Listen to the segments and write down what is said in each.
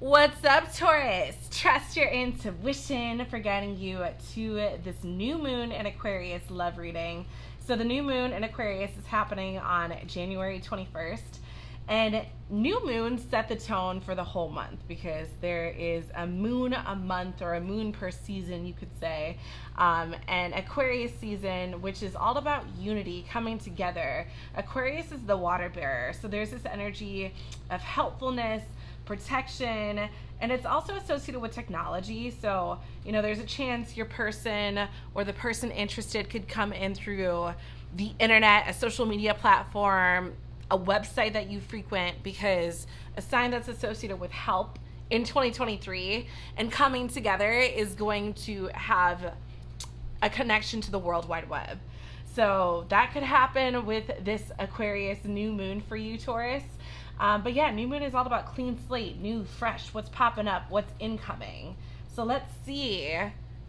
What's up, Taurus? Trust your intuition for guiding you to this new moon in Aquarius love reading. So the new moon in Aquarius is happening on January 21st. And new moons set the tone for the whole month because there is a moon a month, or a moon per season, you could say. And Aquarius season, which is all about unity, coming together. Aquarius is the water bearer. So there's this energy of helpfulness, protection, and it's also associated with technology. So, there's a chance your person or the person interested could come in through the internet, a social media platform, a website that you frequent, because a sign that's associated with help in 2023 and coming together is going to have a connection to the World Wide Web. So that could happen with this Aquarius new moon for you, Taurus. But yeah, new moon is all about clean slate, new, fresh, what's popping up, what's incoming. So let's see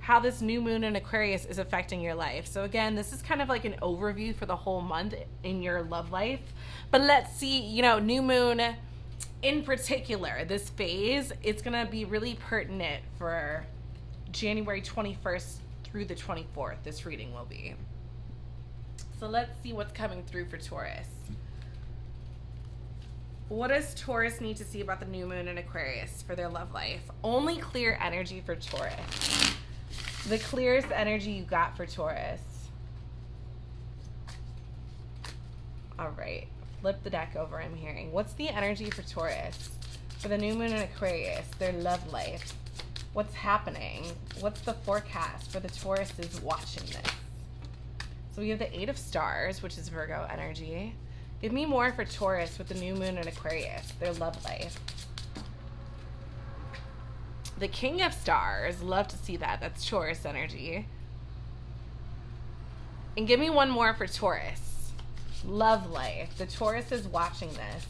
how this new moon in Aquarius is affecting your life. So again, this is kind of like an overview for the whole month in your love life. But let's see, new moon in particular, this phase, it's going to be really pertinent for January 21st through the 24th. This reading will be. So let's see what's coming through for Taurus. What does Taurus need to see about the new moon in Aquarius for their love life? Only clear energy for Taurus. The clearest energy you got for Taurus. All right, flip the deck over, I'm hearing. What's the energy for Taurus? For the new moon in Aquarius, their love life. What's happening? What's the forecast for the Tauruses watching this? So we have the Eight of Stars, which is Virgo energy. Give me more for Taurus with the new moon in Aquarius, their love life. The King of Stars, love to see that. That's Taurus energy. And give me one more for Taurus. Love life. The Taurus is watching this.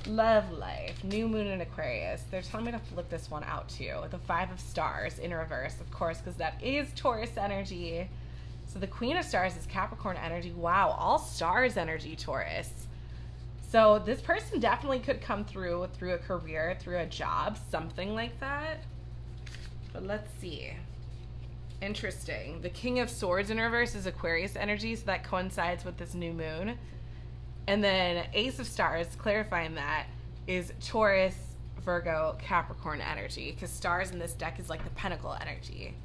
Love life. New moon in Aquarius. They're telling me to flip this one out too. The Five of Stars in reverse, of course, because that is Taurus energy. So the Queen of Stars is Capricorn energy. Wow, all stars energy, Taurus. So this person definitely could come through a career, through a job, something like that. But let's see. Interesting. The King of Swords in reverse is Aquarius energy, so that coincides with this new moon. And then Ace of Stars, clarifying that, is Taurus, Virgo, Capricorn energy, because stars in this deck is like the Pentacle energy.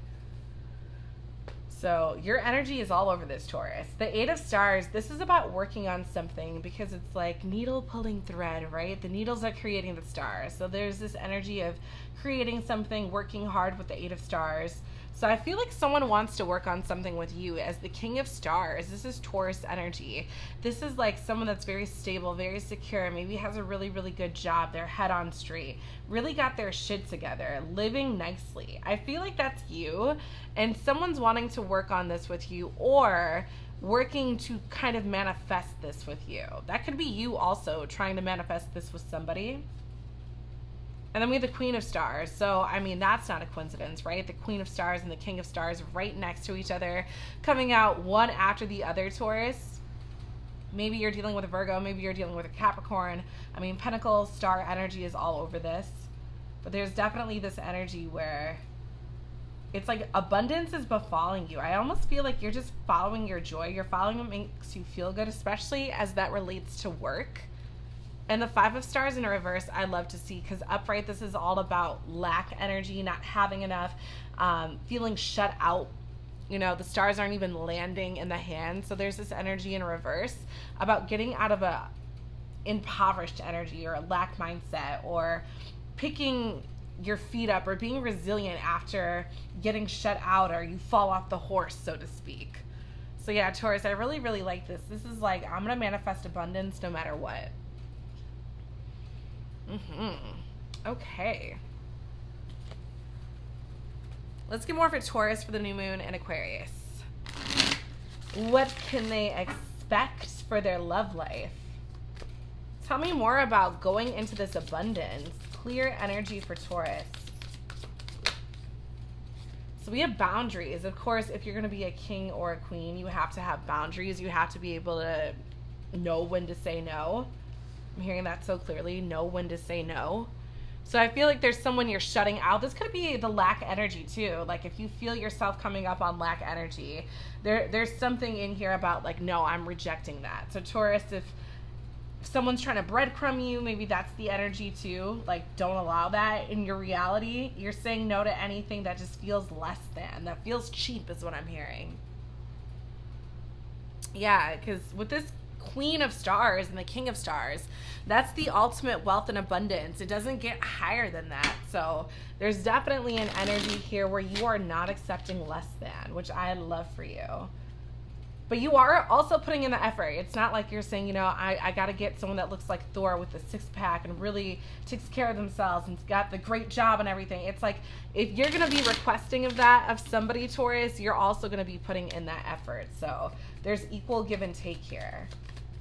So your energy is all over this, Taurus. The Eight of Stars, this is about working on something, because it's like needle pulling thread, right? The needles are creating the stars. So there's this energy of creating something, working hard with the Eight of Stars. So I feel like someone wants to work on something with you as the King of Stars. This is Taurus energy. This is like someone that's very stable, very secure, maybe has a really, really good job. They're head on straight, really got their shit together, living nicely. I feel like that's you, and someone's wanting to work on this with you, or working to kind of manifest this with you. That could be you also trying to manifest this with somebody. And then we have the Queen of Stars. So, I mean, that's not a coincidence, right? The Queen of Stars and the King of Stars right next to each other, coming out one after the other, Taurus. Maybe you're dealing with a Virgo. Maybe you're dealing with a Capricorn. I mean, Pentacle, star energy is all over this. But there's definitely this energy where it's like abundance is befalling you. I almost feel like you're just following your joy. You're following what makes you feel good, especially as that relates to work. And the Five of Stars in reverse, I love to see, because upright, this is all about lack energy, not having enough, feeling shut out. The stars aren't even landing in the hand. So there's this energy in reverse about getting out of a impoverished energy or a lack mindset, or picking your feet up, or being resilient after getting shut out, or you fall off the horse, so to speak. So yeah, Taurus, I really, really like this. This is like, I'm going to manifest abundance no matter what. Okay. Let's get more for Taurus for the new moon and Aquarius. What can they expect for their love life? Tell me more about going into this abundance. Clear energy for Taurus. So we have boundaries. Of course, if you're going to be a king or a queen, you have to have boundaries. You have to be able to know when to say no. I'm hearing that so clearly. Know when to say no. So I feel like there's someone you're shutting out. This could be the lack energy too. Like if you feel yourself coming up on lack energy, there's something in here about like, no, I'm rejecting that. So Taurus, if someone's trying to breadcrumb you, maybe that's the energy too. Like, don't allow that in your reality. You're saying no to anything that just feels less than, that feels cheap is what I'm hearing. Yeah, because with this Queen of Stars and the King of Stars, that's the ultimate wealth and abundance. It doesn't get higher than that. So there's definitely an energy here where you are not accepting less than, which I love for you. But you are also putting in the effort. It's not like you're saying, you know, I got to get someone that looks like Thor with a six-pack and really takes care of themselves and's got the great job and everything. It's like, if you're going to be requesting of that of somebody, Taurus, you're also going to be putting in that effort. So there's equal give and take here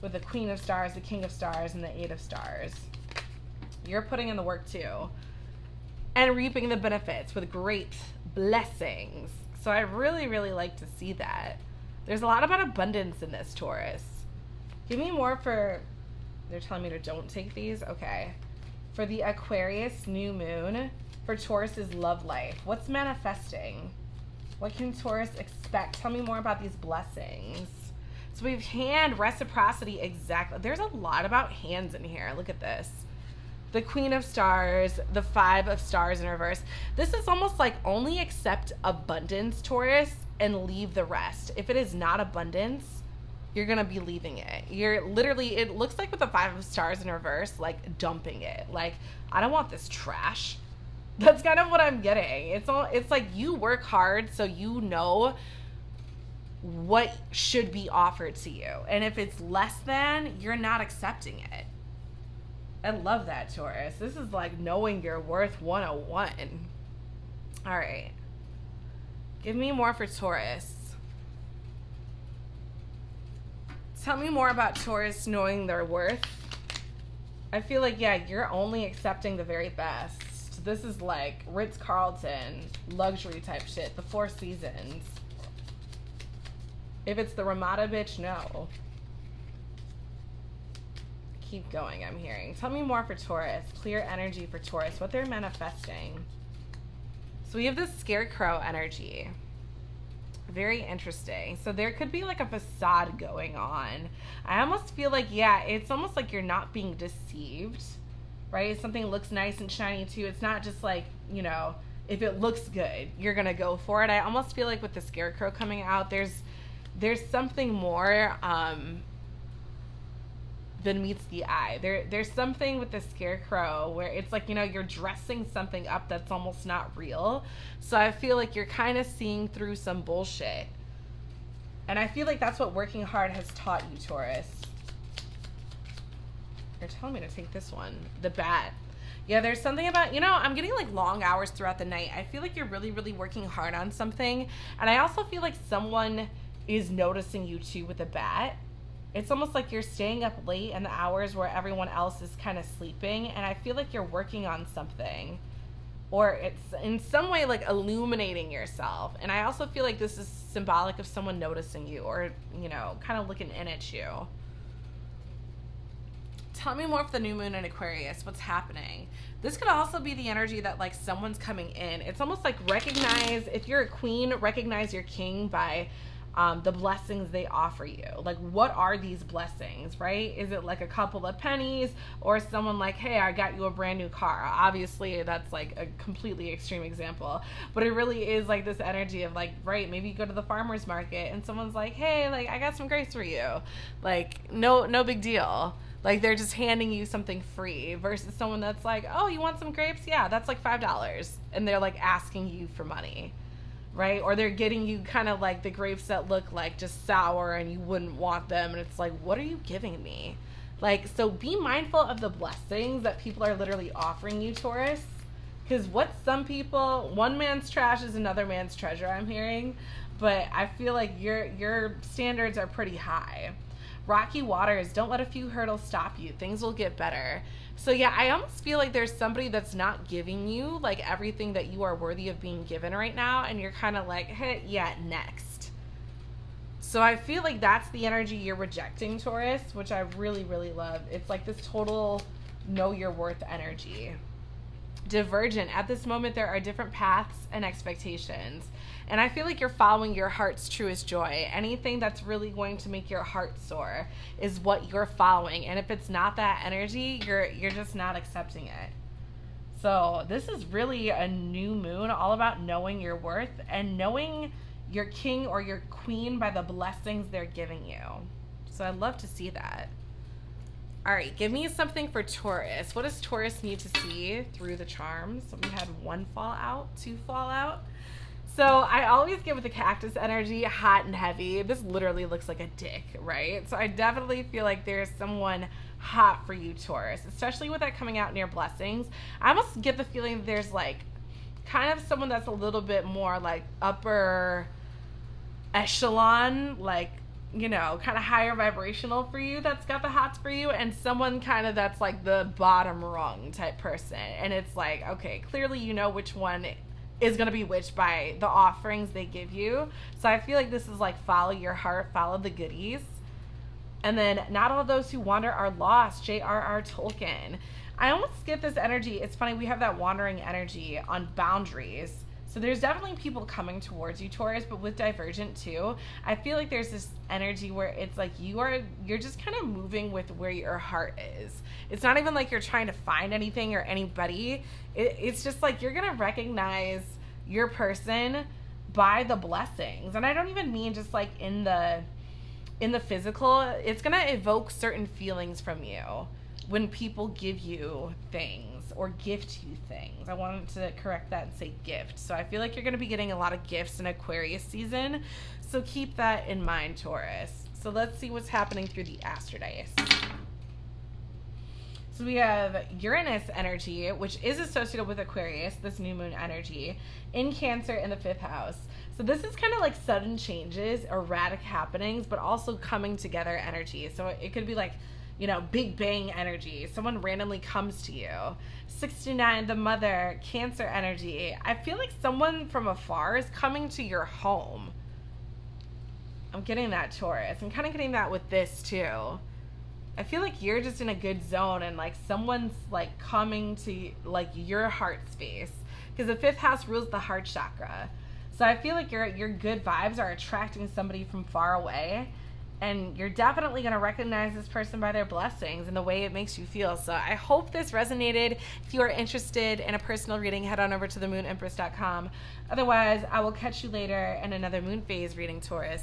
with the Queen of Stars, the King of Stars, and the Eight of Stars. You're putting in the work too and reaping the benefits with great blessings. So I really, really like to see that. There's a lot about abundance in this, Taurus. Give me more for, they're telling me to don't take these. Okay. For the Aquarius new moon, for Taurus's love life. What's manifesting? What can Taurus expect? Tell me more about these blessings. So we have hand, reciprocity, exactly. There's a lot about hands in here. Look at this. The Queen of Stars, the Five of Stars in reverse. This is almost like only accept abundance, Taurus, and leave the rest. If it is not abundance, you're going to be leaving it. You're literally, it looks like with the Five of Stars in reverse, like dumping it. Like, I don't want this trash. That's kind of what I'm getting. It's like you work hard so you know what should be offered to you. And if it's less than, you're not accepting it. I love that, Taurus. This is like knowing your worth 101. All right. Give me more for Taurus. Tell me more about Taurus knowing their worth. I feel like, yeah, you're only accepting the very best. This is like Ritz-Carlton, luxury type shit. The Four Seasons. If it's the Ramada bitch, no. Keep going, I'm hearing. Tell me more for Taurus. Clear energy for Taurus. What they're manifesting. So we have this scarecrow energy. Very interesting. So there could be like a facade going on. I almost feel like, yeah, it's almost like you're not being deceived, right? Something looks nice and shiny too. It's not just like, you know, if it looks good, you're going to go for it. I almost feel like with the scarecrow coming out, there's something more than meets the eye. There's something with the scarecrow where it's like, you know, you're dressing something up that's almost not real. So I feel like you're kind of seeing through some bullshit. And I feel like that's what working hard has taught you, Taurus. They're telling me to take this one. The bat. Yeah, there's something about, you know, I'm getting like long hours throughout the night. I feel like you're really, really working hard on something. And I also feel like someone is noticing you too with a bat. It's almost like you're staying up late in the hours where everyone else is kind of sleeping, and I feel like you're working on something, or it's in some way like illuminating yourself. And I also feel like this is symbolic of someone noticing you, or, you know, kind of looking in at you. Tell me more for the new moon in Aquarius. What's happening? This could also be the energy that like someone's coming in. It's almost like recognize, if you're a queen, recognize your king by the blessings they offer you. Like, what are these blessings, right? Is it like a couple of pennies, or someone like, hey, I got you a brand new car? Obviously that's like a completely extreme example, but it really is like this energy of like, right, maybe you go to the farmer's market and someone's like, hey, like, I got some grapes for you. Like, no big deal. Like, they're just handing you something free, versus someone that's like, oh, you want some grapes? Yeah, that's like $5. And they're like asking you for money. Right? Or they're getting you kind of like the grapes that look like just sour and you wouldn't want them. And it's like, what are you giving me? Like, so be mindful of the blessings that people are literally offering you, Taurus. Because what some people, one man's trash is another man's treasure, I'm hearing. But I feel like your standards are pretty high. Rocky waters, don't let a few hurdles stop you. Things will get better. So yeah, I almost feel like there's somebody that's not giving you like everything that you are worthy of being given right now, and you're kind of like, hey, yeah, next. So I feel like that's the energy you're rejecting, Taurus, which I really, really love. It's like this total know your worth energy. divergent. At this moment, there are different paths and expectations. And I feel like you're following your heart's truest joy. Anything that's really going to make your heart soar is what you're following. And if it's not that energy, you're just not accepting it. So this is really a new moon, all about knowing your worth and knowing your king or your queen by the blessings they're giving you. So I'd love to see that. All right, give me something for Taurus. What does Taurus need to see through the charms? So we had 1 fall out, 2 fall out. So I always get with the cactus energy, hot and heavy. This literally looks like a dick, right? So I definitely feel like there's someone hot for you, Taurus, especially with that coming out near blessings. I almost get the feeling that there's like kind of someone that's a little bit more like upper echelon, like, you know, kind of higher vibrational for you, that's got the hots for you, and someone kind of that's like the bottom rung type person. And it's like, okay, clearly you know which one is going to be which by the offerings they give you. So I feel like this is like follow your heart, follow the goodies. And then not all those who wander are lost, J.R.R. Tolkien. I almost get this energy. It's funny, we have that wandering energy on boundaries. So there's definitely people coming towards you, Taurus, but with divergent too, I feel like there's this energy where it's like you're just kind of moving with where your heart is. It's not even like you're trying to find anything or anybody. It's just like you're gonna recognize your person by the blessings. And I don't even mean just like in the physical. It's gonna evoke certain feelings from you when people give you things or gift you things. I wanted to correct that and say gift. So I feel like you're going to be getting a lot of gifts in Aquarius season. So keep that in mind, Taurus. So let's see what's happening through the Astrodice. So we have Uranus energy, which is associated with Aquarius, this new moon energy, in Cancer in the 5th house. So this is kind of like sudden changes, erratic happenings, but also coming together energy. So it could be like, you know, big bang energy. Someone randomly comes to you. 69, the mother, Cancer energy. I feel like someone from afar is coming to your home. I'm getting that, Taurus. I'm kind of getting that with this too. I feel like you're just in a good zone and like someone's like coming to like your heart space, because the 5th house rules the heart chakra. So I feel like your good vibes are attracting somebody from far away. And you're definitely going to recognize this person by their blessings and the way it makes you feel. So I hope this resonated. If you are interested in a personal reading, head on over to themoоnempress.com. Otherwise, I will catch you later in another moon phase reading, Taurus.